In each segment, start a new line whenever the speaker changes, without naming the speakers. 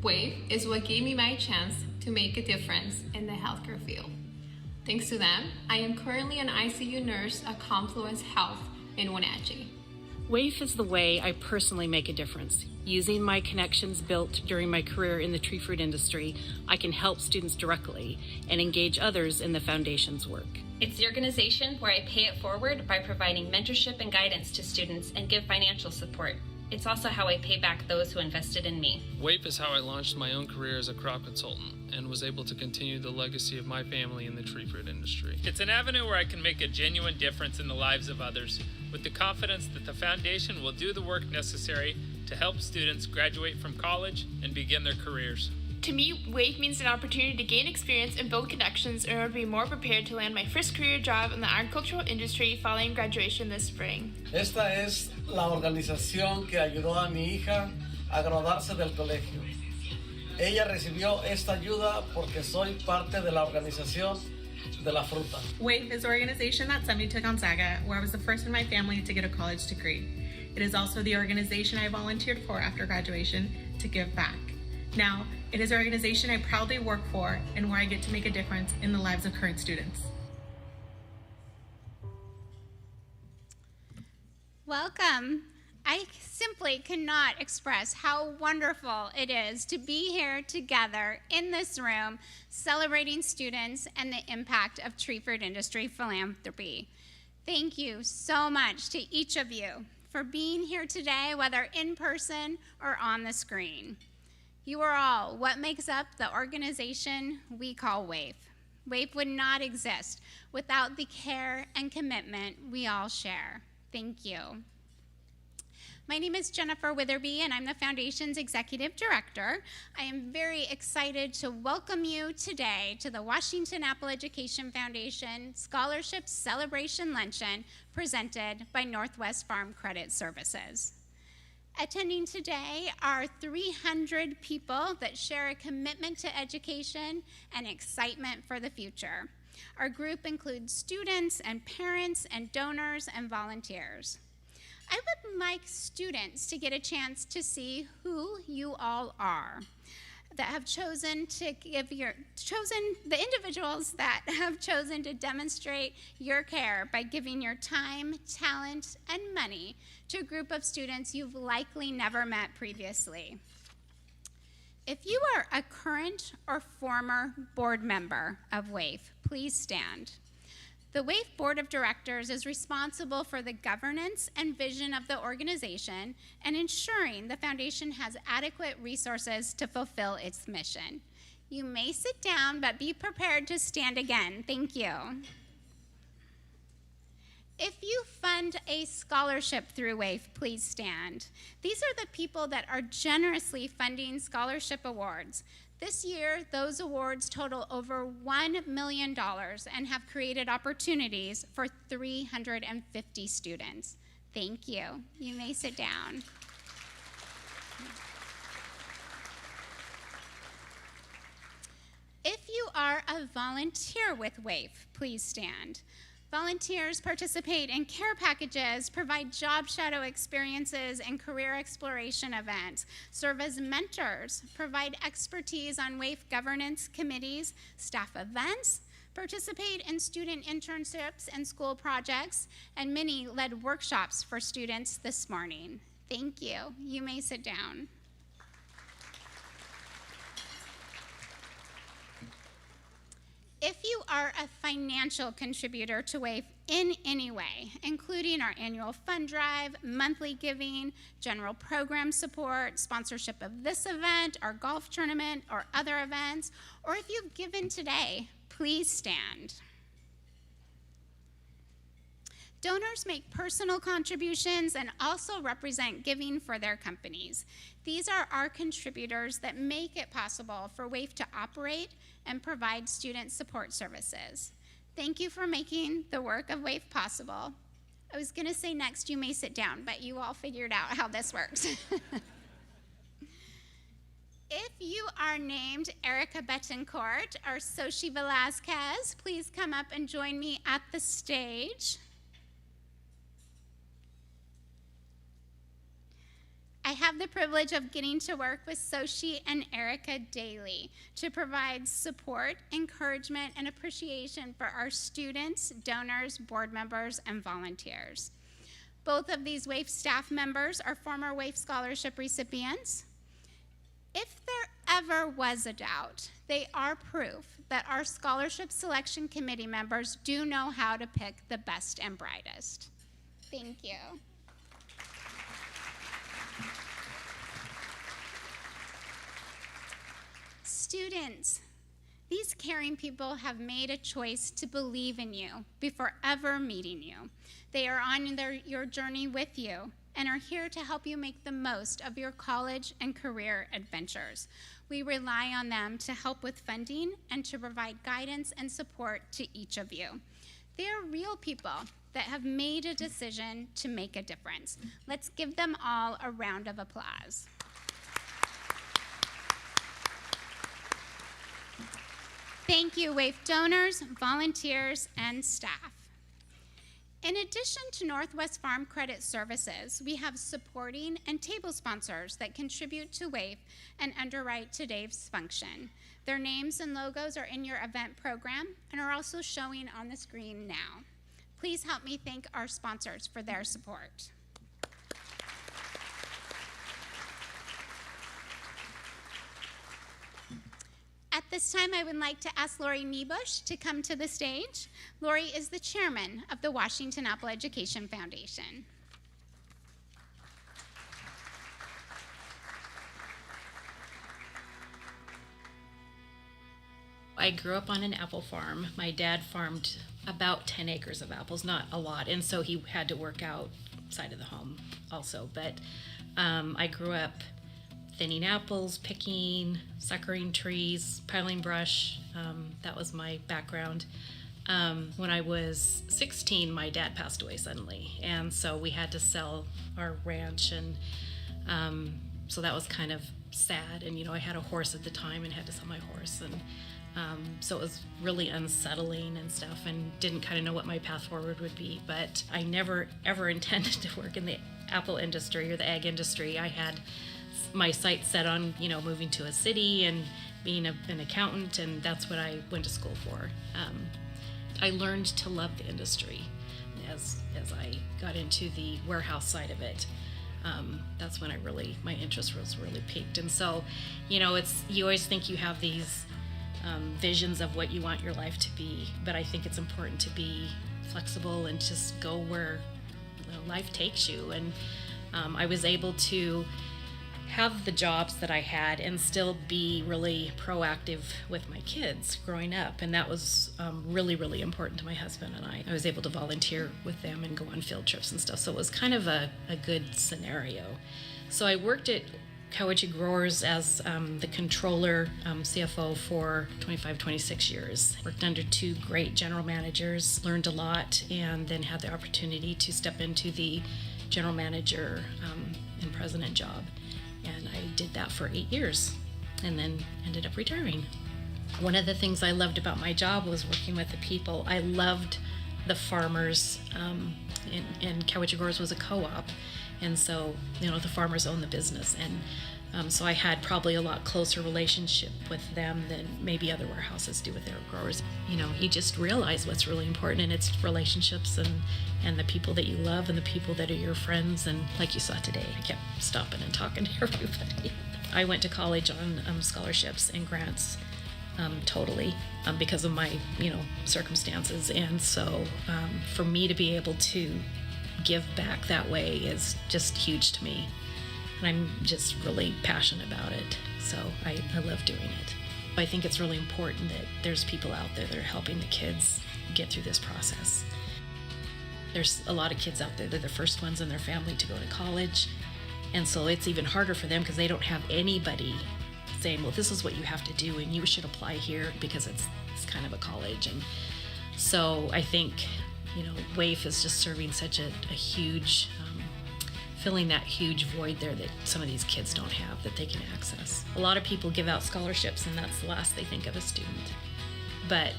WAEF is what gave me my chance to make a difference in the healthcare field. Thanks to them, I am currently an ICU nurse at Confluence Health in Wenatchee.
WAEF is the way I personally make a difference. Using my connections built during my career in the tree fruit industry, I can help students directly and engage others in the foundation's work.
It's the organization where I pay it forward by providing mentorship and guidance to students and give financial support. It's also how I pay back those who invested in me.
WAEF is how I launched my own career as a crop consultant and was able to continue the legacy of my family in the tree fruit industry.
It's an avenue where I can make a genuine difference in the lives of others with the confidence that the foundation will do the work necessary to help students graduate from college and begin their careers.
To me, WAEF means an opportunity to gain experience and build connections in order to be more prepared to land my first career job in the agricultural industry following graduation this spring.
Esta es la organización que ayudó a mi hija a graduarse del colegio. Ella recibió esta ayuda porque soy parte de la organización de la fruta.
WAEF is the organization that sent me to Gonzaga, where I was the first in my family to get a college degree. It is also the organization I volunteered for after graduation to give back. Now, it is an organization I proudly work for and where I get to make a difference in the lives of current students.
Welcome. I simply cannot express how wonderful it is to be here together in this room celebrating students and the impact of tree fruit industry philanthropy. Thank you so much to each of you for being here today, whether in person or on the screen. You are all what makes up the organization we call WAEF. WAEF would not exist without the care and commitment we all share. Thank you. My name is Jennifer Witherby, and I'm the Foundation's Executive Director. I am very excited to welcome you today to the Washington Apple Education Foundation Scholarship Celebration Luncheon presented by Northwest Farm Credit Services. Attending today are 300 people that share a commitment to education and excitement for the future. Our group includes students and parents and donors and volunteers. I would like students to get a chance to see who you all are, that have chosen to the individuals that have chosen to demonstrate your care by giving your time, talent, and money to a group of students you've likely never met previously. If you are a current or former board member of WAEF, please stand. The WAEF Board of Directors is responsible for the governance and vision of the organization and ensuring the foundation has adequate resources to fulfill its mission. You may sit down, but be prepared to stand again. Thank you. If you fund a scholarship through WAEF, please stand. These are the people that are generously funding scholarship awards. This year, those awards total over $1 million and have created opportunities for 350 students. Thank you. You may sit down. If you are a volunteer with WAEF, please stand. Volunteers participate in care packages, provide job shadow experiences and career exploration events, serve as mentors, provide expertise on WAEF governance committees, staff events, participate in student internships and school projects, and many led workshops for students this morning. Thank you. You may sit down. If you are a financial contributor to WAEF in any way, including our annual fund drive, monthly giving, general program support, sponsorship of this event, our golf tournament, or other events, or if you've given today, please stand. Donors make personal contributions and also represent giving for their companies. These are our contributors that make it possible for WAEF to operate and provide student support services. Thank you for making the work of WAEF possible. I was gonna say next you may sit down, but you all figured out how this works. If you are named Erica Betancourt or Xochitl Velazquez, please come up and join me at the stage. I have the privilege of getting to work with Sochi and Erica daily to provide support, encouragement, and appreciation for our students, donors, board members, and volunteers. Both of these WAEF staff members are former WAEF scholarship recipients. If there ever was a doubt, they are proof that our scholarship selection committee members do know how to pick the best and brightest. Thank you. Students, these caring people have made a choice to believe in you before ever meeting you. They are on your journey with you and are here to help you make the most of your college and career adventures. We rely on them to help with funding and to provide guidance and support to each of you. They are real people that have made a decision to make a difference. Let's give them all a round of applause. Thank you, WAEF donors, volunteers, and staff. In addition to Northwest Farm Credit Services, we have supporting and table sponsors that contribute to WAEF and underwrite today's function. Their names and logos are in your event program and are also showing on the screen now. Please help me thank our sponsors for their support. At this time, I would like to ask Lori Niebusch to come to the stage. Lori is the chairman of the Washington Apple Education Foundation.
I grew up on an apple farm. My dad farmed about 10 acres of apples, not a lot, and so he had to work outside of the home also. But I grew up thinning apples, picking, suckering trees, piling brush. That was my background. When I was 16, my dad passed away suddenly, and so we had to sell our ranch, and so that was kind of sad. And I had a horse at the time and had to sell my horse, and so it was really unsettling and stuff, and didn't kind of know what my path forward would be. But I never ever intended to work in the apple industry or the ag industry. I had my sights set on moving to a city and being an accountant, and that's what I went to school for. I learned to love the industry as I got into the warehouse side of it. That's when my interest was really peaked. And so, you always think you have these visions of what you want your life to be, but I think it's important to be flexible and just go where life takes you. And I was able to have the jobs that I had and still be really proactive with my kids growing up, and that was really, really important to my husband and I. I was able to volunteer with them and go on field trips and stuff, so it was kind of a good scenario. So I worked at Wenatchee Growers as the controller, CFO for 26 years. Worked under two great general managers, learned a lot, and then had the opportunity to step into the general manager and president job. And I did that for 8 years and then ended up retiring. One of the things I loved about my job was working with the people. I loved the farmers, and Wenatchee Growers was a co-op, and so the farmers own the business, and so I had probably a lot closer relationship with them than maybe other warehouses do with their growers. You just realize what's really important, and it's relationships and the people that you love and the people that are your friends. And like you saw today, I kept stopping and talking to everybody. I went to college on scholarships and grants totally because of my circumstances, and so for me to be able to give back that way is just huge to me, and I'm just really passionate about it, so I love doing it. I think it's really important that there's people out there that are helping the kids get through this process. There's a lot of kids out there that are the first ones in their family to go to college, and so it's even harder for them because they don't have anybody saying, well, this is what you have to do and you should apply here because it's kind of a college. And so I think WAEF is just serving such a huge, filling that huge void there that some of these kids don't have that they can access. A lot of people give out scholarships and that's the last they think of a student, but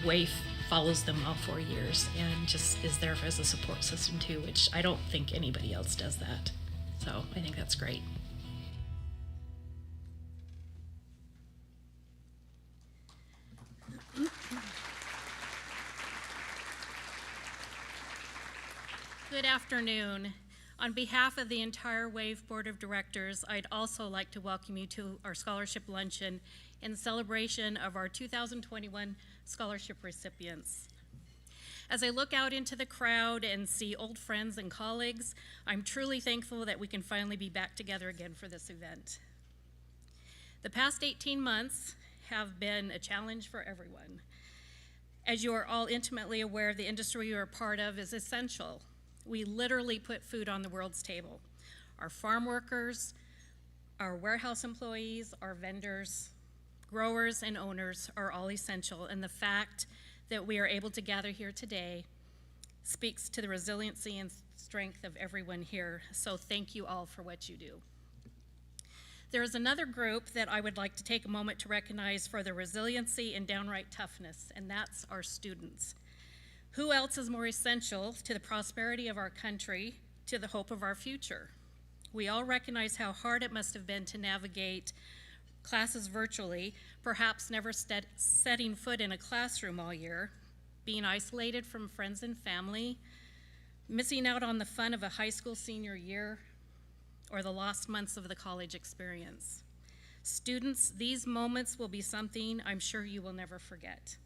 WAEF follows them all 4 years and just is there as a support system too, which I don't think anybody else does that. So I think that's great. Good afternoon. On behalf of the entire WAEF Board of Directors, I'd also like to welcome you to our scholarship luncheon in celebration of our 2021 scholarship recipients. As I look out into the crowd and see old friends and colleagues, I'm truly thankful that we can finally be back together again for this event. The past 18 months have been a challenge for everyone. As you are all intimately aware, the industry you are part of is essential. We literally put food on the world's table. Our farm workers, our warehouse employees, our vendors, growers, and owners are all essential, and the fact that we are able to gather here today speaks to the resiliency and strength of everyone here, so thank you all for what you do. There is another group that I would like to take a moment to recognize for their resiliency and downright toughness, and that's our students. Who else is more essential to the prosperity of our country, to the hope of our future? We all recognize how hard it must have been to navigate classes virtually, perhaps never setting foot in a classroom all year, being isolated from friends and family, missing out on the fun of a high school senior year, or the lost months of the college experience. Students, these moments will be something I'm sure you will never forget.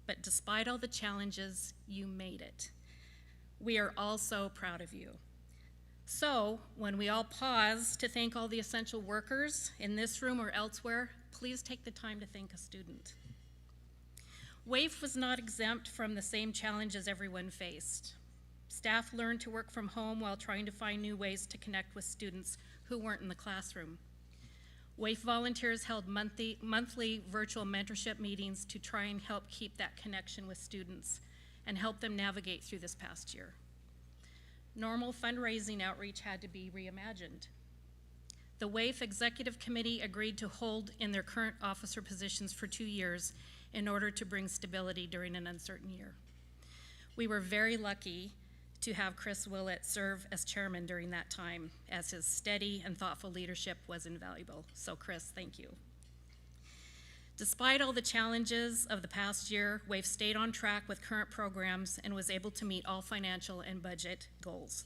But despite all the challenges, you made it. We are all so proud of you. So, when we all pause to thank all the essential workers in this room or elsewhere, please take the time to thank a student. WAEF was not exempt from the same challenges everyone faced. Staff learned to work from home while trying to find new ways to connect with students who weren't in the classroom. WAEF volunteers held monthly virtual mentorship meetings to try and help keep that connection with students and help them navigate through this past year. Normal fundraising outreach had to be reimagined. The WAEF Executive Committee agreed to hold in their current officer positions for 2 years in order to bring stability during an uncertain year. We were very lucky to have Chris Willett serve as chairman during that time, as his steady and thoughtful leadership was invaluable. So Chris, thank you. Despite all the challenges of the past year, WAEF stayed on track with current programs and was able to meet all financial and budget goals.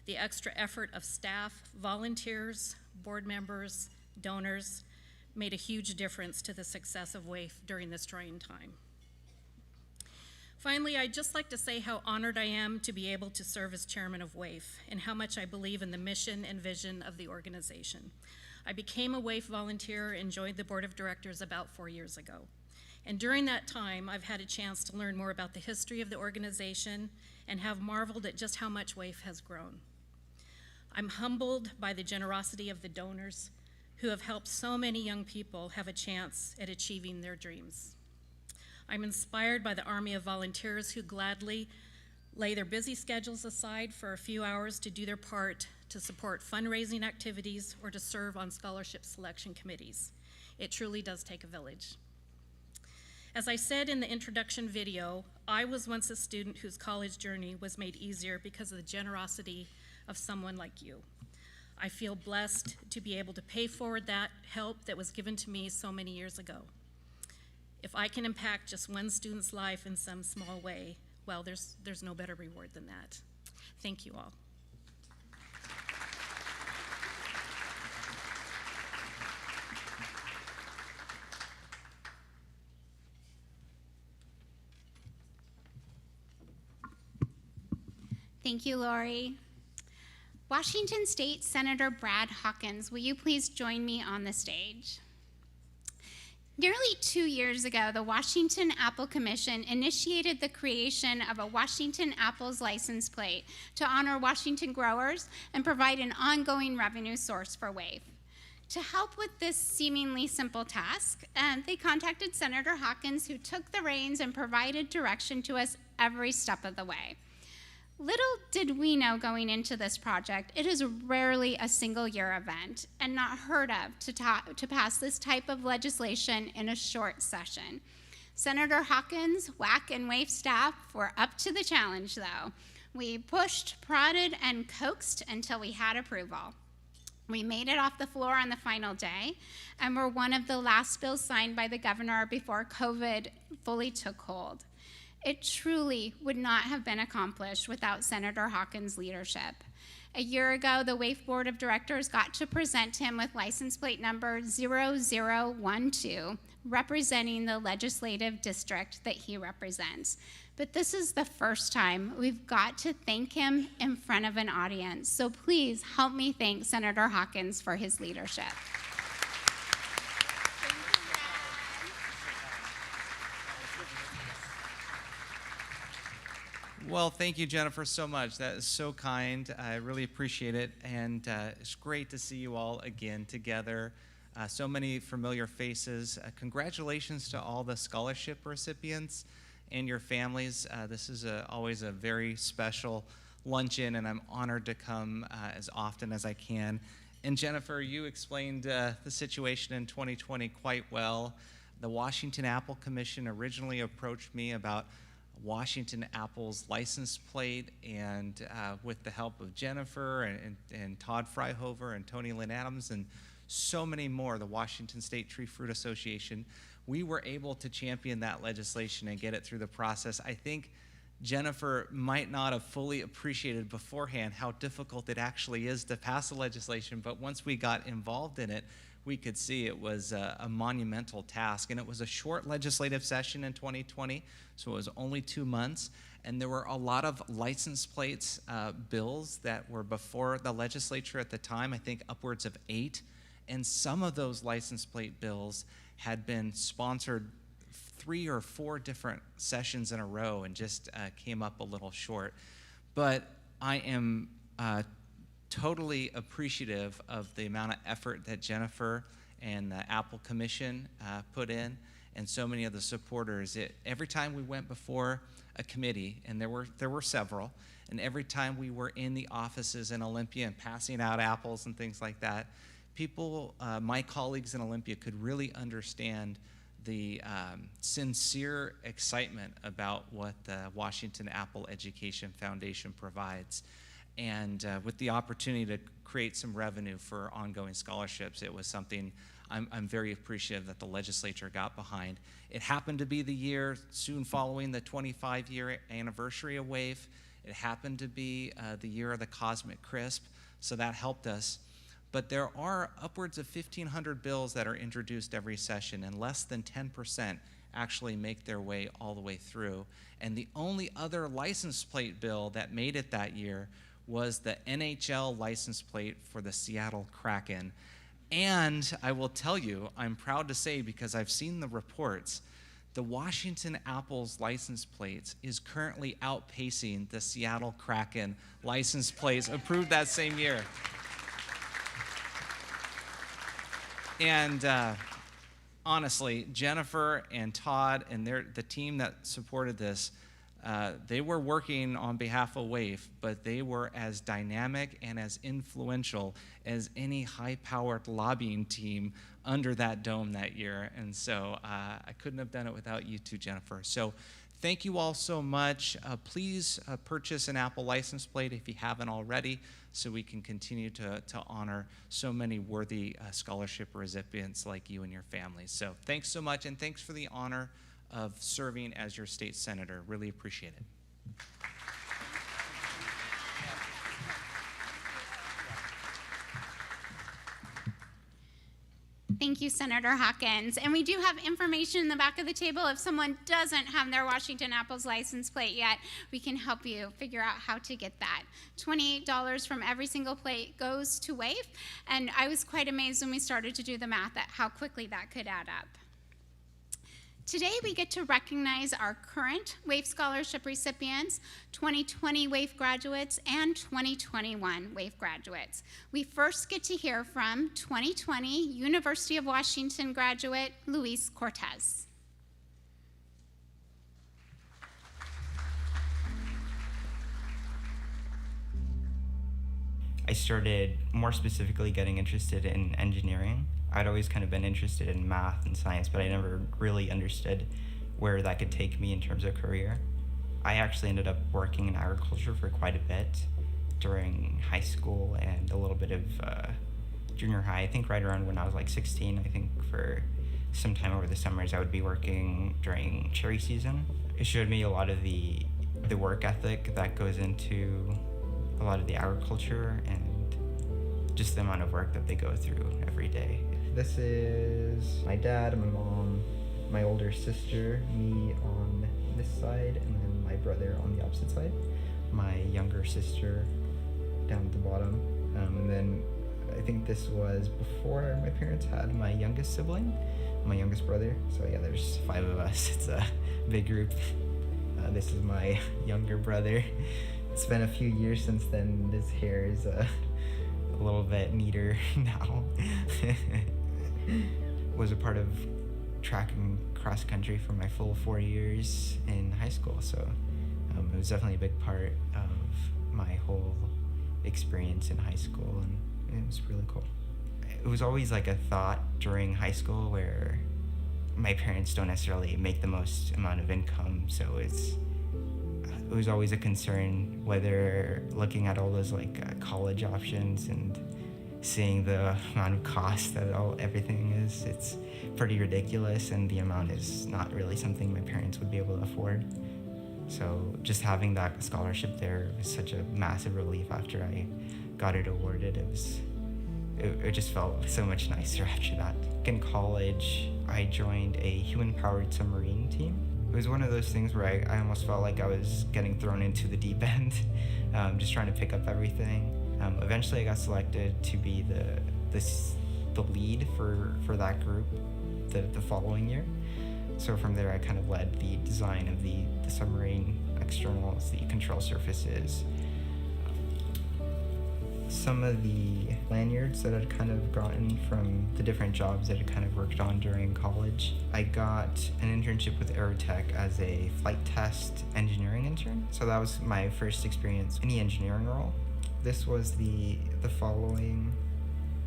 The extra effort of staff, volunteers, board members, donors made a huge difference to the success of WAEF during this trying time. Finally, I'd just like to say how honored I am to be able to serve as chairman of WAEF and how much I believe in the mission and vision of the organization. I became a WAEF volunteer and joined the board of directors about 4 years ago. And during that time, I've had a chance to learn more about the history of the organization and have marveled at just how much WAEF has grown. I'm humbled by the generosity of the donors who have helped so many young people have a chance at achieving their dreams. I'm inspired by the army of volunteers who gladly lay their busy schedules aside for a few hours to do their part to support fundraising activities or to serve on scholarship selection committees. It truly does take a village. As I said in the introduction video, I was once a student whose college journey was made easier because of the generosity of someone like you. I feel blessed to be able to pay forward that help that was given to me so many years ago. If I can impact just one student's life in some small way, well, there's no better reward than that. Thank you all.
Thank you, Lori. Washington State Senator Brad Hawkins, will you please join me on the stage? Nearly 2 years ago, the Washington Apple Commission initiated the creation of a Washington Apples license plate to honor Washington growers and provide an ongoing revenue source for WAEF. To help with this seemingly simple task, they contacted Senator Hawkins, who took the reins and provided direction to us every step of the way. Little did we know going into this project, it is rarely a single-year event and not heard of to pass this type of legislation in a short session. Senator Hawkins, WAC, and WAEF staff were up to the challenge, though. We pushed, prodded, and coaxed until we had approval. We made it off the floor on the final day, and were one of the last bills signed by the governor before COVID fully took hold. It truly would not have been accomplished without Senator Hawkins' leadership. A year ago, the WAEF Board of Directors got to present him with license plate number 0012, representing the legislative district that he represents. But this is the first time we've got to thank him in front of an audience. So please help me thank Senator Hawkins for his leadership.
Well, thank you, Jennifer, so much. That is so kind. I really appreciate it. And it's great to see you all again together. So many familiar faces. Congratulations to all the scholarship recipients and your families. This is always a very special luncheon, and I'm honored to come as often as I can. And Jennifer, you explained the situation in 2020 quite well. The Washington Apple Commission originally approached me about Washington Apple's license plate, and with the help of Jennifer and Todd Freihofer and Tony Lynn Adams and so many more, the Washington State Tree Fruit Association, we were able to champion that legislation and get it through the process. I think Jennifer might not have fully appreciated beforehand how difficult it actually is to pass the legislation, but once we got involved in it, we could see it was a monumental task. And it was a short legislative session in 2020, so it was only 2 months. And there were a lot of license plates bills that were before the legislature at the time, I think upwards of 8. And some of those license plate bills had been sponsored 3 or 4 different sessions in a row and just came up a little short. But I am totally appreciative of the amount of effort that Jennifer and the Apple Commission put in, and so many of the supporters. Every time we went before a committee, and there were several, and every time we were in the offices in Olympia and passing out apples and things like that, people, my colleagues in Olympia, could really understand the sincere excitement about what the Washington Apple Education Foundation provides. And with the opportunity to create some revenue for ongoing scholarships, it was something I'm very appreciative that the legislature got behind. It happened to be the year soon following the 25-year anniversary of WAEF. It happened to be the year of the Cosmic Crisp, so that helped us. But there are upwards of 1,500 bills that are introduced every session, and less than 10% actually make their way all the way through. And the only other license plate bill that made it that year was the NHL license plate for the Seattle Kraken. And I will tell you, I'm proud to say, because I've seen the reports, the Washington Apple's license plates is currently outpacing the Seattle Kraken license plates approved that same year. And honestly, Jennifer and Todd and the team that supported this, they were working on behalf of WAEF, but they were as dynamic and as influential as any high-powered lobbying team under that dome that year. And so I couldn't have done it without you two, Jennifer. So thank you all so much. Please purchase an Apple license plate if you haven't already, so we can continue to honor so many worthy scholarship recipients like you and your families. So thanks so much, and thanks for the honor of serving as your state senator. Really appreciate it.
Thank you, Senator Hawkins. And we do have information in the back of the table. If someone doesn't have their Washington Apple's license plate yet, we can help you figure out how to get that. $28 from every single plate goes to WAEF, and I was quite amazed when we started to do the math at how quickly that could add up. Today, we get to recognize our current WAEF scholarship recipients, 2020 WAEF graduates, and 2021 WAEF graduates. We first get to hear from 2020 University of Washington graduate, Luis Cortez.
I started more specifically getting interested in engineering. I'd always kind of been interested in math and science, but I never really understood where that could take me in terms of career. I actually ended up working in agriculture for quite a bit during high school and a little bit of junior high, I think right around when I was like 16, I think for some time over the summers I would be working during cherry season. It showed me a lot of the work ethic that goes into a lot of the agriculture and just the amount of work that they go through every day. This is my dad, my mom, my older sister, me on this side, and then my brother on the opposite side, my younger sister down at the bottom, and then I think this was before my parents had my youngest sibling, my youngest brother. So yeah, there's 5 of us. It's a big group. This is my younger brother. It's been a few years since then. His hair is a little bit neater now. Was a part of track and cross country for my full 4 years in high school, so it was definitely a big part of my whole experience in high school, and it was really cool. It was always like a thought during high school where my parents don't necessarily make the most amount of income, so it was always a concern whether looking at all those college options and seeing the amount of cost that everything is, it's pretty ridiculous, and the amount is not really something my parents would be able to afford. So just having that scholarship there was such a massive relief after I got it awarded. It just felt so much nicer after that. In college, I joined a human-powered submarine team. It was one of those things where I almost felt like I was getting thrown into the deep end, just trying to pick up everything. Eventually I got selected to be the lead for that group the following year. So from there I kind of led the design of the submarine externals, the control surfaces. Some of the lanyards that I'd kind of gotten from the different jobs that I kind of worked on during college. I got an internship with Aerotech as a flight test engineering intern. So that was my first experience in the engineering role. This was the following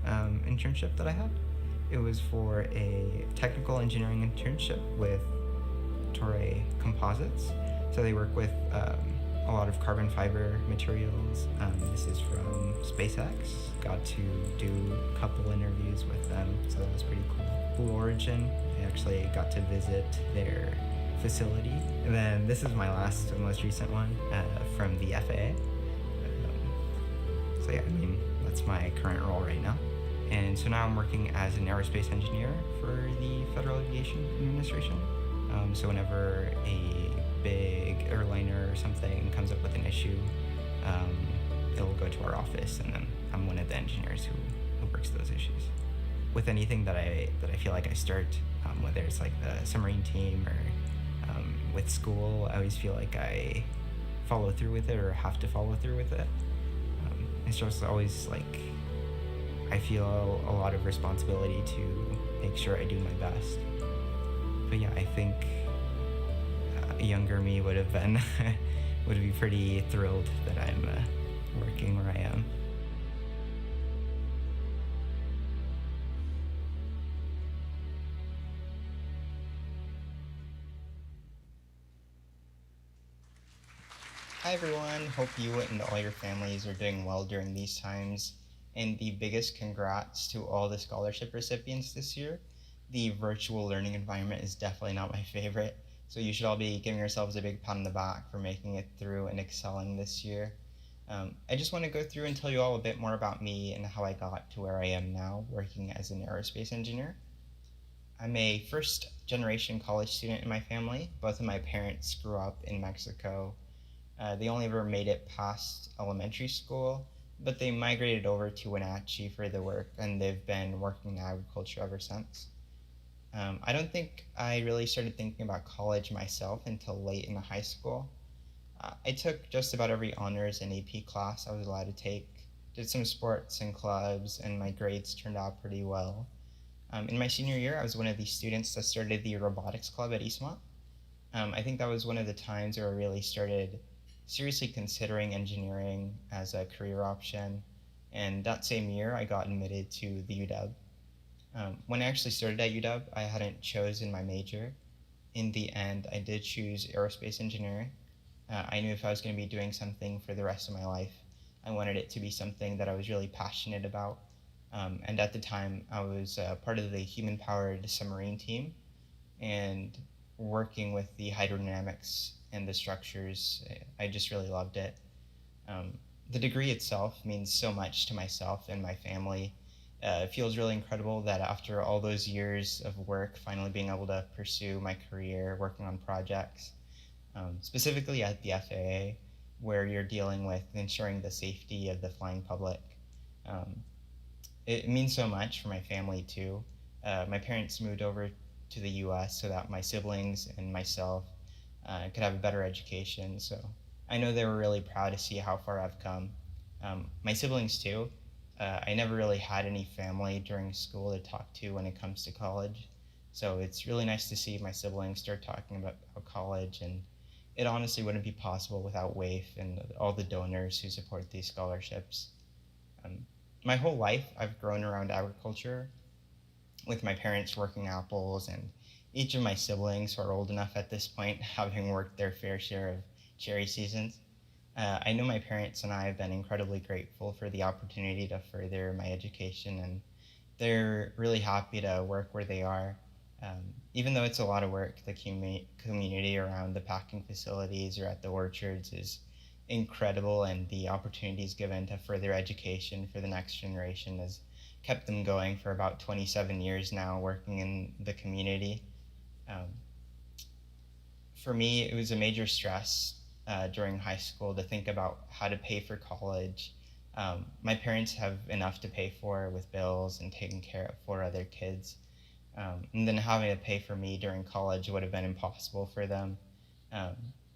internship that I had. It was for a technical engineering internship with Torre Composites. So they work with a lot of carbon fiber materials. This is from SpaceX. Got to do a couple interviews with them, so that was pretty cool. Blue Origin, I actually got to visit their facility. And then this is my last and most recent one from the FAA. So yeah, I mean, that's my current role right now. And so now I'm working as an aerospace engineer for the Federal Aviation Administration. So whenever a big airliner or something comes up with an issue, it'll go to our office, and then I'm one of the engineers who works those issues. With anything that I feel like I start, whether it's like the submarine team or with school, I always feel like I follow through with it or have to follow through with it. It's just always like I feel a lot of responsibility to make sure I do my best. But yeah, I think younger me would have been would be pretty thrilled that I'm working where I am.
Hi everyone, hope you and all your families are doing well during these times, and the biggest congrats to all the scholarship recipients this year. The virtual learning environment is definitely not my favorite, so you should all be giving yourselves a big pat on the back for making it through and excelling this year. I just want to go through and tell you all a bit more about me and how I got to where I am now, working as an aerospace engineer. I'm a first-generation college student in my family. Both of my parents grew up in Mexico. They only ever made it past elementary school, but they migrated over to Wenatchee for their work, and they've been working in agriculture ever since. I don't think I really started thinking about college myself until late in high school. I took just about every honors and AP class I was allowed to take, did some sports and clubs, and my grades turned out pretty well. In my senior year, I was one of the students that started the robotics club at Eastmont. I think that was one of the times where I really started seriously considering engineering as a career option, and that same year I got admitted to the UW. When I actually started at UW, I hadn't chosen my major. In the end, I did choose aerospace engineering. I knew if I was going to be doing something for the rest of my life, I wanted it to be something that I was really passionate about. And at the time, I was part of the human-powered submarine team, and working with the hydrodynamics and the structures, I just really loved it. The degree itself means so much to myself and my family. It feels really incredible that after all those years of work, finally being able to pursue my career working on projects, specifically at the FAA, where you're dealing with ensuring the safety of the flying public. It means so much for my family too. My parents moved over to the US so that my siblings and myself could have a better education. So I know they were really proud to see how far I've come. My siblings too. I never really had any family during school to talk to when it comes to college. So it's really nice to see my siblings start talking about college, and it honestly wouldn't be possible without WAEF and all the donors who support these scholarships. My whole life, I've grown around agriculture, with my parents working apples, and each of my siblings who are old enough at this point having worked their fair share of cherry seasons. I know my parents and I have been incredibly grateful for the opportunity to further my education, and they're really happy to work where they are. Even though it's a lot of work, the community around the packing facilities or at the orchards is incredible, and the opportunities given to further education for the next generation has kept them going for about 27 years now, working in the community. For me, it was a major stress during high school to think about how to pay for college. My parents have enough to pay for with bills and taking care of 4 other kids. And then having to pay for me during college would have been impossible for them.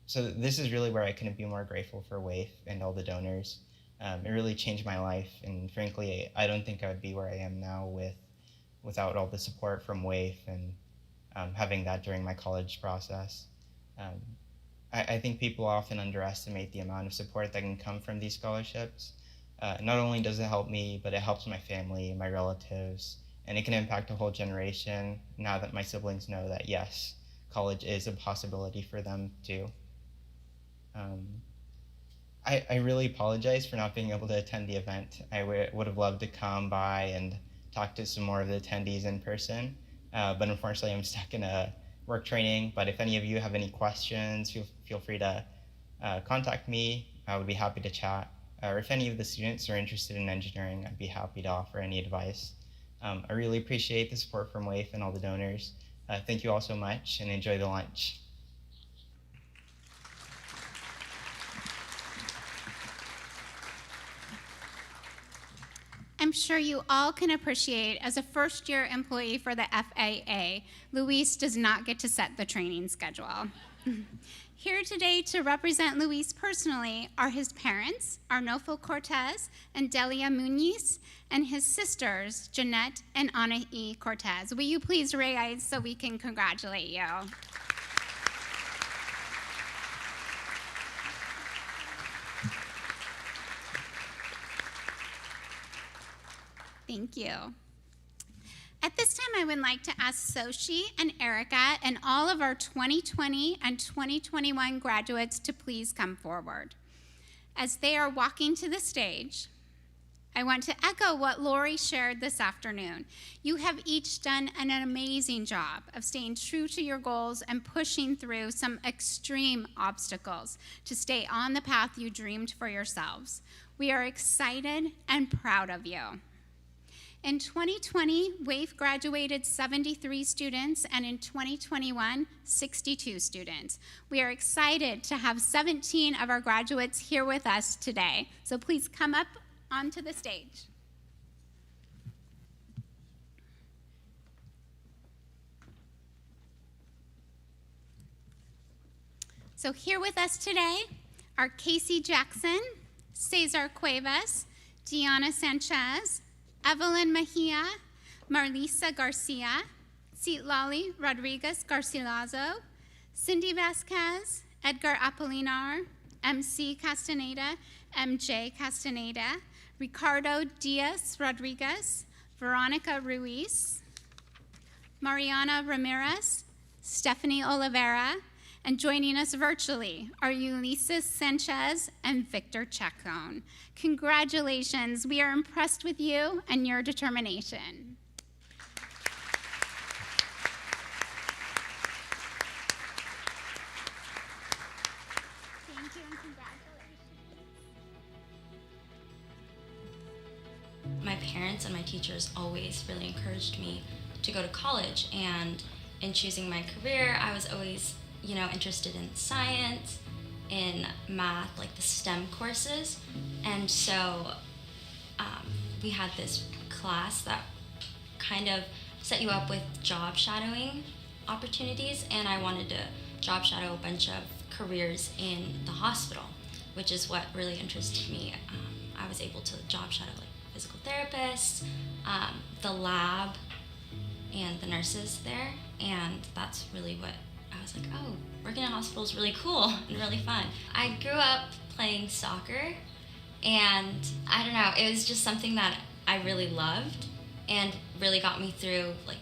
So this is really where I couldn't be more grateful for WAEF and all the donors. It really changed my life, and frankly, I don't think I would be where I am now without all the support from WAEF and having that during my college process. I think people often underestimate the amount of support that can come from these scholarships. Not only does it help me, but it helps my family, my relatives, and it can impact a whole generation now that my siblings know that, yes, college is a possibility for them too. I really apologize for not being able to attend the event. I would have loved to come by and talk to some more of the attendees in person, but unfortunately I'm stuck in a work training. But if any of you have any questions, feel free to contact me. I would be happy to chat. Or if any of the students are interested in engineering, I'd be happy to offer any advice. I really appreciate the support from WAEF and all the donors. Thank you all so much, and enjoy the lunch.
I'm sure you all can appreciate, as a first-year employee for the FAA, Luis does not get to set the training schedule. Here today to represent Luis personally are his parents, Arnolfo Cortez and Delia Muniz, and his sisters, Jeanette and Ana E. Cortez. Will you please rise so we can congratulate you? Thank you. At this time, I would like to ask Soshi and Erica and all of our 2020 and 2021 graduates to please come forward. As they are walking to the stage, I want to echo what Lori shared this afternoon. You have each done an amazing job of staying true to your goals and pushing through some extreme obstacles to stay on the path you dreamed for yourselves. We are excited and proud of you. In 2020, WAEF graduated 73 students, and in 2021, 62 students. We are excited to have 17 of our graduates here with us today. So please come up onto the stage. So here with us today are Casey Jackson, Cesar Cuevas, Diana Sanchez, Evelyn Mejia, Marlisa Garcia, Citlali Rodriguez Garcilazo, Cindy Vasquez, Edgar Apolinar, MC Castaneda, MJ Castaneda, Ricardo Diaz Rodriguez, Veronica Ruiz, Mariana Ramirez, Stephanie Oliveira, And joining us virtually are Ulysses Sanchez and Victor Chacon. Congratulations, we are impressed with you and your determination. Thank you and congratulations.
My parents and my teachers always really encouraged me to go to college, and in choosing my career, I was always, interested in science, in math, like the STEM courses. And so we had this class that kind of set you up with job shadowing opportunities, and I wanted to job shadow a bunch of careers in the hospital, which is what really interested me. I was able to job shadow like physical therapists, the lab, and the nurses there, and that's really what I was like, oh, working in a hospital is really cool and really fun. I grew up playing soccer, and I don't know, it was just something that I really loved and really got me through. Like,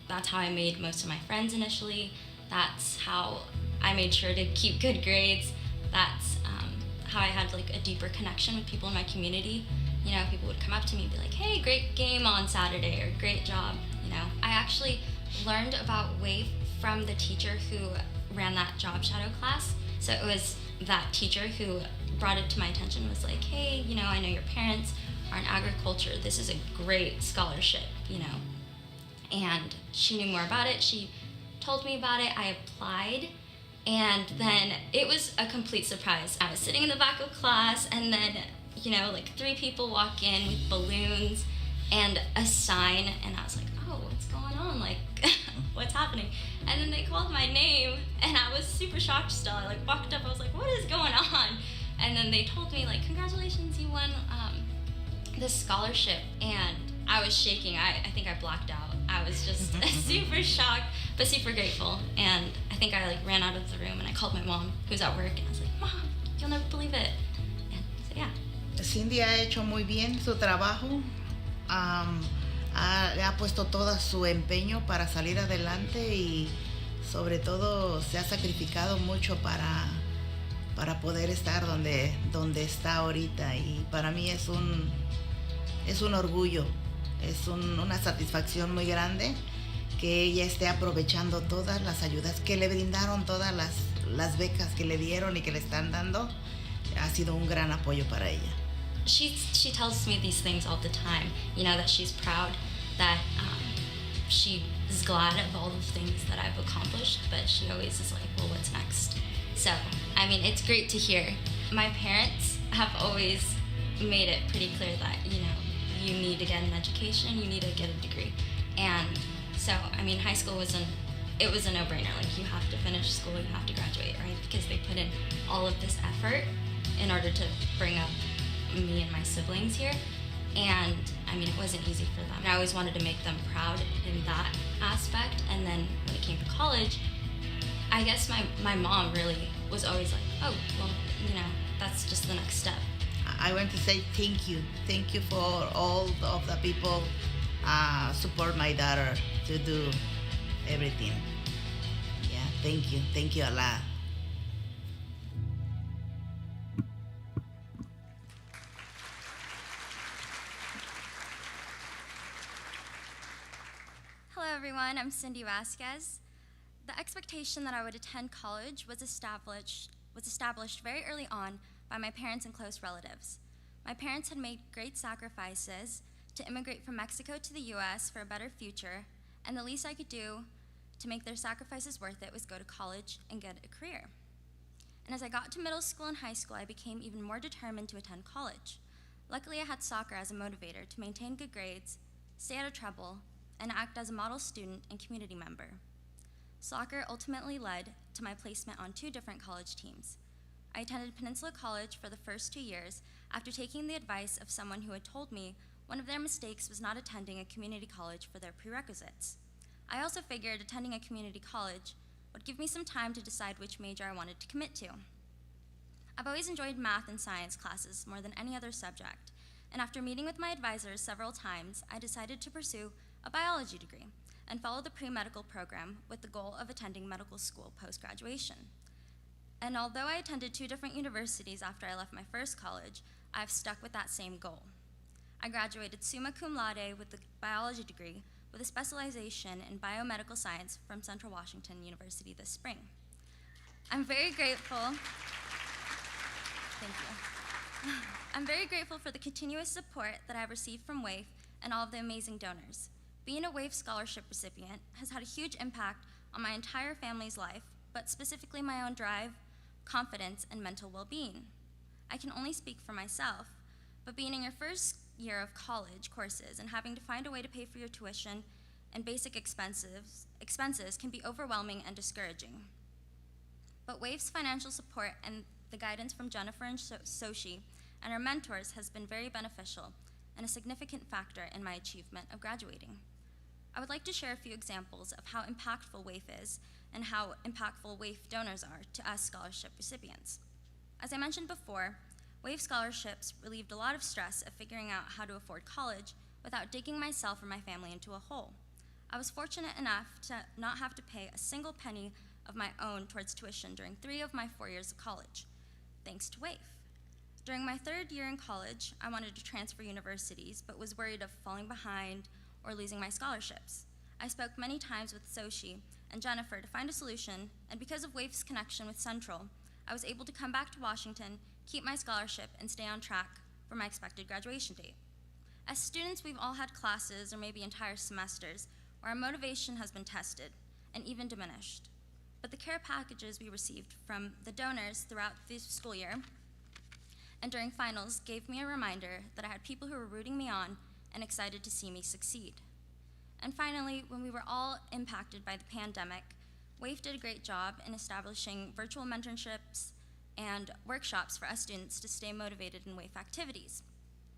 that's how I made most of my friends initially. That's how I made sure to keep good grades. That's how I had like a deeper connection with people in my community. People would come up to me and be like, hey, great game on Saturday, or great job. I actually learned about WAEF from the teacher who ran that job shadow class. So it was that teacher who brought it to my attention, was like, hey, I know your parents are in agriculture. This is a great scholarship, And she knew more about it. She told me about it. I applied. And then it was a complete surprise. I was sitting in the back of class, and then, like 3 people walk in with balloons and a sign, and I was like, oh, what's going on? Like, what's happening? And then they called my name, and I was super shocked still. I like walked up, I was like, what is going on? And then they told me, like, congratulations, you won this scholarship. And I was shaking. I think I blacked out. I was just super shocked, but super grateful. And I think I like ran out of the room, and I called my mom, who's at work, and I was like, Mom, you'll never believe it. And so, yeah.
Cindy ha hecho muy bien su trabajo. Le ha puesto todo su empeño para salir adelante, y sobre todo se ha sacrificado mucho para poder estar donde está ahorita, y para mí es un orgullo, es una satisfacción muy grande que ella esté aprovechando todas las ayudas que le brindaron, todas las becas que le dieron y que le están dando. Ha sido un gran apoyo para ella.
She tells me these things all the time, that she's proud, that she is glad of all the things that I've accomplished, but she always is like, well, what's next? So, it's great to hear. My parents have always made it pretty clear that, you need to get an education, you need to get a degree. And so, high school was a no-brainer. Like, you have to finish school, you have to graduate, right? Because they put in all of this effort in order to bring up me and my siblings here, and it wasn't easy for them. I always wanted to make them proud in that aspect, and then when it came to college, I guess my mom really was always like, oh, well, that's just the next step.
I want to say thank you for all of the people support my daughter to do everything. Yeah, thank you a lot.
Hello everyone, I'm Cindy Vasquez. The expectation that I would attend college was established very early on by my parents and close relatives. My parents had made great sacrifices to immigrate from Mexico to the US for a better future, and the least I could do to make their sacrifices worth it was go to college and get a career. And as I got to middle school and high school, I became even more determined to attend college. Luckily, I had soccer as a motivator to maintain good grades, stay out of trouble, and act as a model student and community member. Soccer ultimately led to my placement on 2 different college teams. I attended Peninsula College for the first 2 years after taking the advice of someone who had told me one of their mistakes was not attending a community college for their prerequisites. I also figured attending a community college would give me some time to decide which major I wanted to commit to. I've always enjoyed math and science classes more than any other subject, and after meeting with my advisors several times, I decided to pursue a biology degree and follow the pre-medical program with the goal of attending medical school post-graduation. And although I attended 2 different universities after I left my first college, I've stuck with that same goal. I graduated summa cum laude with a biology degree with a specialization in biomedical science from Central Washington University this spring. I'm very grateful. Thank you. I'm very grateful for the continuous support that I've received from WAEF and all of the amazing donors. Being a WAEF scholarship recipient has had a huge impact on my entire family's life, but specifically my own drive, confidence, and mental well-being. I can only speak for myself, but being in your first year of college courses and having to find a way to pay for your tuition and basic expenses can be overwhelming and discouraging. But WAEF's financial support and the guidance from Jennifer and Soshi and our mentors has been very beneficial and a significant factor in my achievement of graduating. I would like to share a few examples of how impactful WAEF is and how impactful WAEF donors are to us scholarship recipients. As I mentioned before, WAEF scholarships relieved a lot of stress of figuring out how to afford college without digging myself or my family into a hole. I was fortunate enough to not have to pay a single penny of my own towards tuition during 3 of my 4 years of college, thanks to WAEF. During my 3rd year in college, I wanted to transfer universities, but was worried of falling behind or losing my scholarships. I spoke many times with Soshi and Jennifer to find a solution, and because of WAEF's connection with Central, I was able to come back to Washington, keep my scholarship, and stay on track for my expected graduation date. As students, we've all had classes or maybe entire semesters where our motivation has been tested and even diminished. But the care packages we received from the donors throughout the school year and during finals gave me a reminder that I had people who were rooting me on and excited to see me succeed. And finally, when we were all impacted by the pandemic, WAEF did a great job in establishing virtual mentorships and workshops for us students to stay motivated in WAEF activities.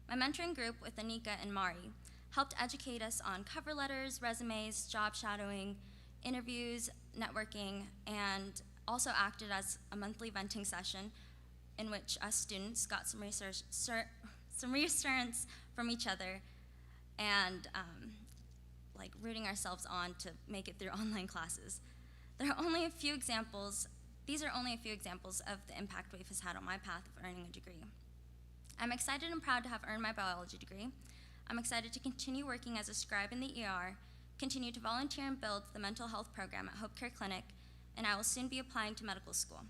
My mentoring group with Anika and Mari helped educate us on cover letters, resumes, job shadowing, interviews, networking, and also acted as a monthly venting session in which us students got some reassurance from each other and like rooting ourselves on to make it through online classes. These are only a few examples of the impact WAEF has had on my path of earning a degree. I'm excited and proud to have earned my biology degree. I'm excited to continue working as a scribe in the ER, continue to volunteer and build the mental health program at Hope Care Clinic, and I will soon be applying to medical school.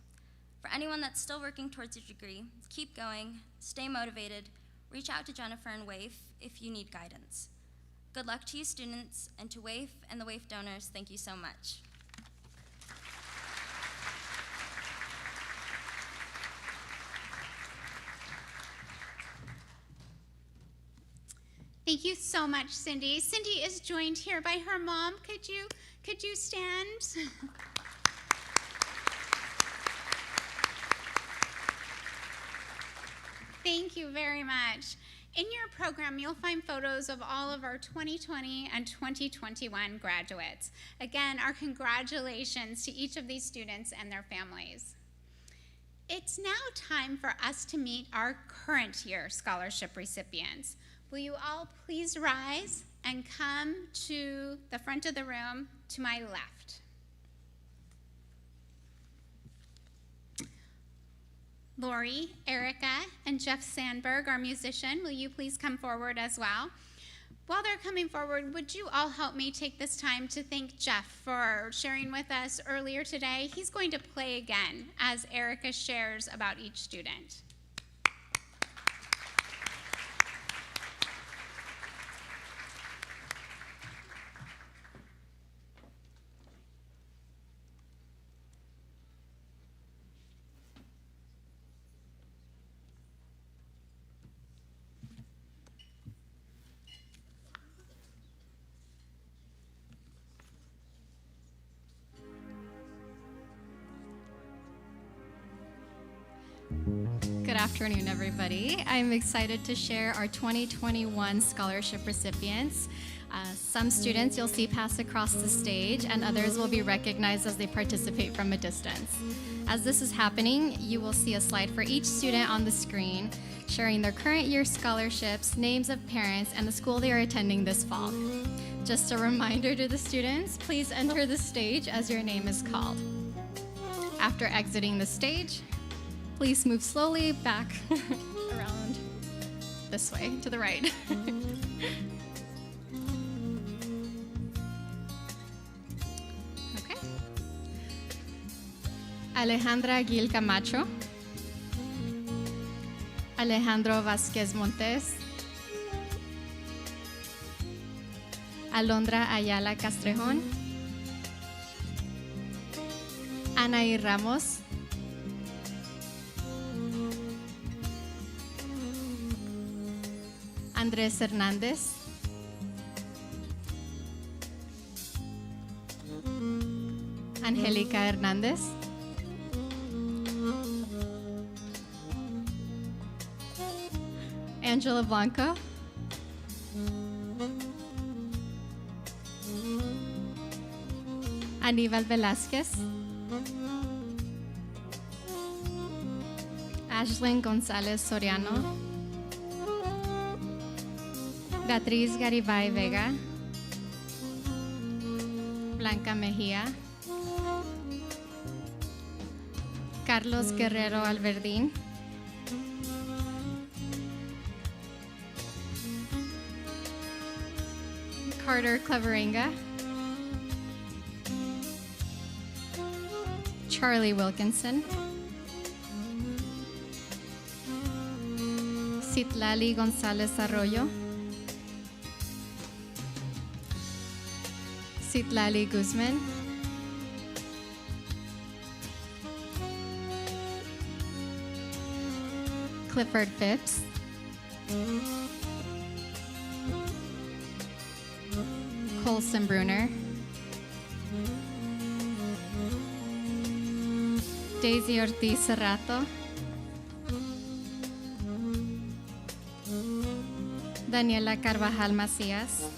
For anyone that's still working towards a degree, keep going, stay motivated, reach out to Jennifer and WAEF if you need guidance. Good luck to you students, and to WAEF and the WAEF donors, thank you so much.
Thank you so much, Cindy. Cindy is joined here by her mom. Could you stand? Thank you very much. In your program, you'll find photos of all of our 2020 and 2021 graduates. Again, our congratulations to each of these students and their families. It's now time for us to meet our current year scholarship recipients. Will you all please rise and come to the front of the room to my left? Lori, Erica, and Jeff Sandberg, our musician, will you please come forward as well? While they're coming forward, would you all help me take this time to thank Jeff for sharing with us earlier today? He's going to play again as Erica shares about each student.
Good afternoon, everybody. I'm excited to share our 2021 scholarship recipients. Some students you'll see pass across the stage, and others will be recognized as they participate from a distance. As this is happening, you will see a slide for each student on the screen, sharing their current year scholarships, names of parents, and the school they are attending this fall. Just a reminder to the students, please enter the stage as your name is called. After exiting the stage, please move slowly back around this way to the right. Okay. Alejandra Gil Camacho, Alejandro Vázquez Montes, Alondra Ayala Castrejón, Anaí Ramos, Andrés Hernández, Angélica Hernández, Angela Blanco, Aníbal Velázquez, Ashlyn González Soriano, Beatriz Garibay Vega, Blanca Mejía, Carlos Guerrero Alverdín, Carter Cleverenga, Charlie Wilkinson, Citlali González Arroyo, Citlali Guzman, Clifford Phipps, Colson Bruner, Daisy Ortiz Serrato, Daniela Carvajal Macías,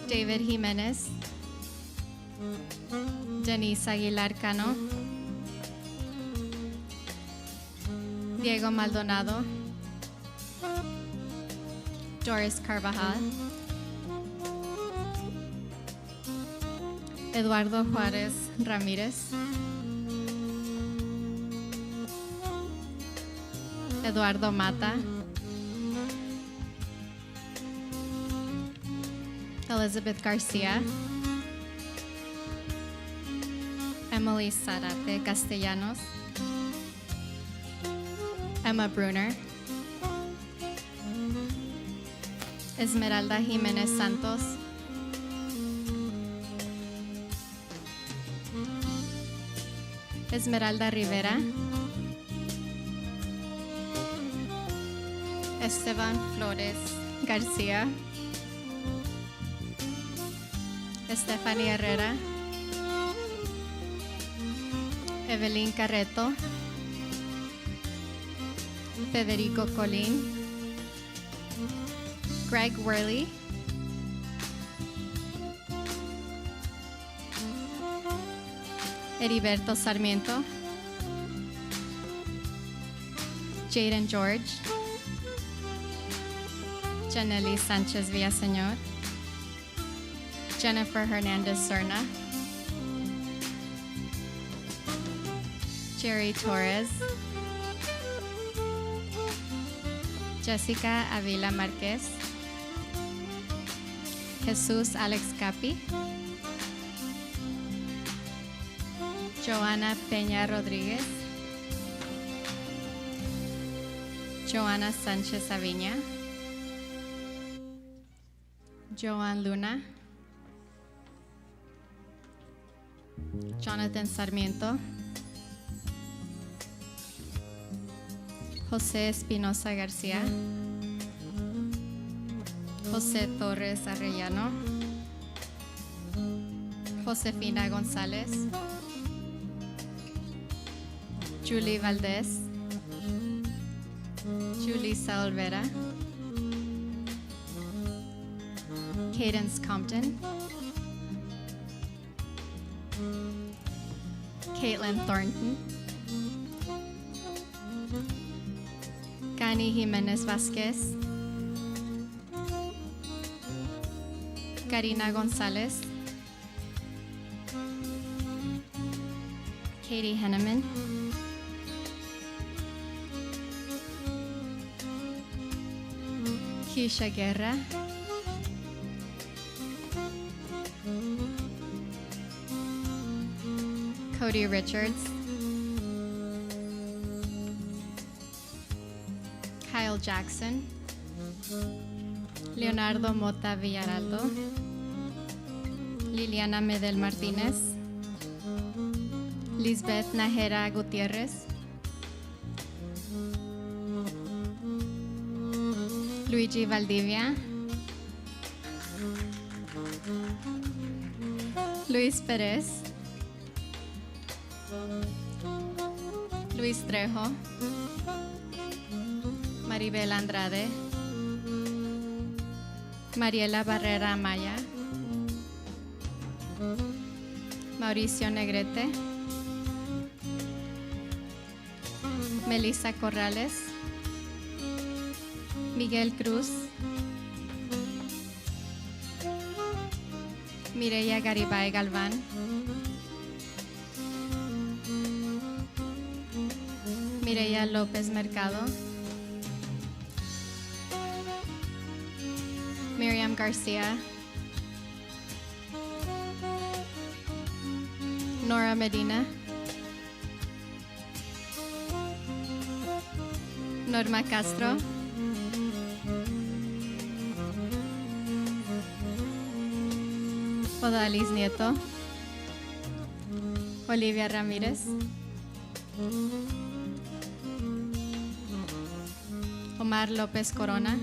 David Jimenez, Denise Aguilar Cano, Diego Maldonado, Doris Carvajal, Eduardo Juárez Ramírez, Eduardo Mata, Elizabeth Garcia, Emily Zarate Castellanos, Emma Bruner, Esmeralda Jiménez Santos, Esmeralda Rivera, Esteban Flores García, Stephanie Herrera, Evelyn Carreto, Federico Colín, Greg Worley, Heriberto Sarmiento, Jaden George, Janely Sánchez Villaseñor, Jennifer Hernandez Serna, Jerry Torres, Jessica Avila Marquez, Jesús Alex Capi, Joana Peña Rodríguez, Joana Sánchez Aviña, Joan Luna, Jonathan Sarmiento, José Espinosa García, José Torres Arellano, Josefina González, Julie Valdez, Julissa Olvera, Cadence Compton, Caitlin Thornton, Gani Jimenez Vázquez, Karina González, Katie Henneman, Keisha Guerra, Cody Richards, Kyle Jackson, Leonardo Mota Villaraldo, Liliana Medel Martinez, Lisbeth Najera Gutierrez, Luigi Valdivia, Luis Perez, Luis Trejo, Maribel Andrade, Mariela Barrera Amaya, Mauricio Negrete, Melissa Corrales, Miguel Cruz, Mireya Garibay Galván, Mireya López Mercado, Miriam Garcia, Nora Medina, Norma Castro, Odalis Nieto, Olivia Ramírez, Omar López Corona,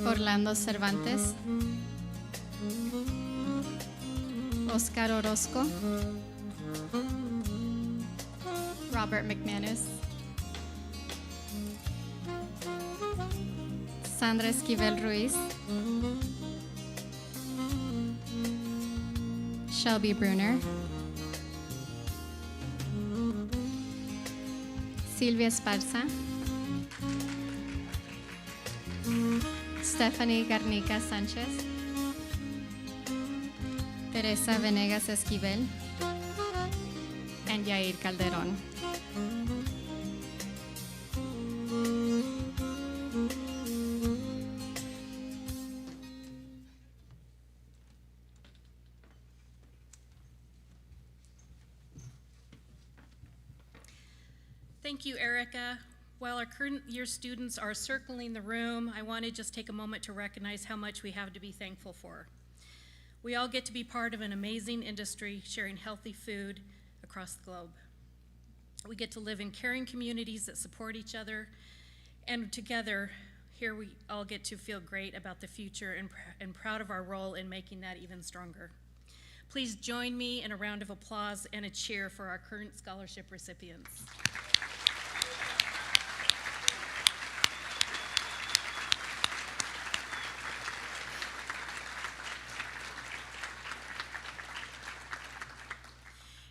Orlando Cervantes, Oscar Orozco, Robert McManus, Sandra Esquivel Ruiz, Shelby Bruner, Silvia Esparza, Stephanie Garnica Sánchez, Teresa Venegas Esquivel, and Yair Calderón.
Thank you, Erica. While our current year students are circling the room, I want to just take a moment to recognize how much we have to be thankful for. We all get to be part of an amazing industry sharing healthy food across the globe. We get to live in caring communities that support each other, and together, here we all get to feel great about the future and proud of our role in making that even stronger. Please join me in a round of applause and a cheer for our current scholarship recipients.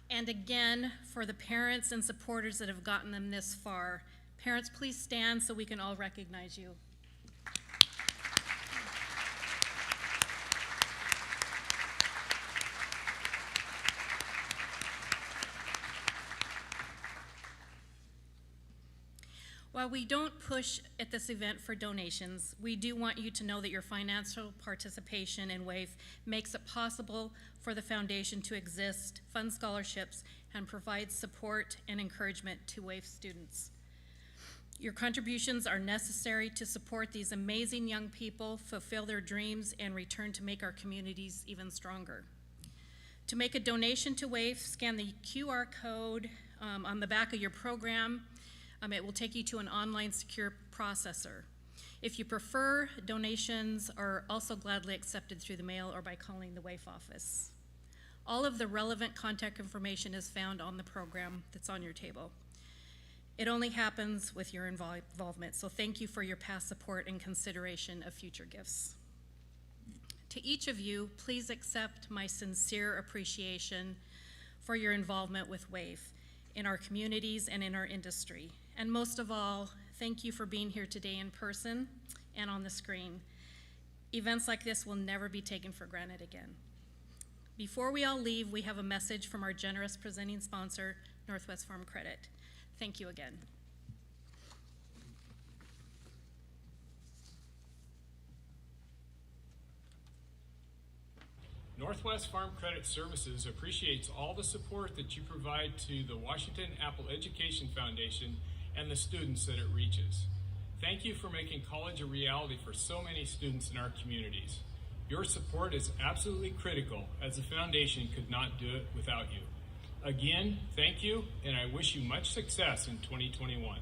And again, for the parents and supporters that have gotten them this far, parents, please stand so we can all recognize you. While we don't push at this event for donations, we do want you to know that your financial participation in WAEF makes it possible for the foundation to exist, fund scholarships, and provide support and encouragement to WAEF students. Your contributions are necessary to support these amazing young people, fulfill their dreams, and return to make our communities even stronger. To make a donation to WAEF, scan the QR code on the back of your program. It will take you to an online secure processor. If you prefer, donations are also gladly accepted through the mail or by calling the WAEF office. All of the relevant contact information is found on the program that's on your table. It only happens with your involvement, so thank you for your past support and consideration of future gifts. To each of you, please accept my sincere appreciation for your involvement with WAEF in our communities and in our industry. And most of all, thank you for being here today in person and on the screen. Events like this will never be taken for granted again. Before we all leave, we have a message from our generous presenting sponsor, Northwest Farm Credit. Thank you again.
Northwest Farm Credit Services appreciates all the support that you provide to the Washington Apple Education Foundation and the students that it reaches. Thank you for making college a reality for so many students in our communities. Your support is absolutely critical, as the foundation could not do it without you. Again, thank you, and I wish you much success in 2021.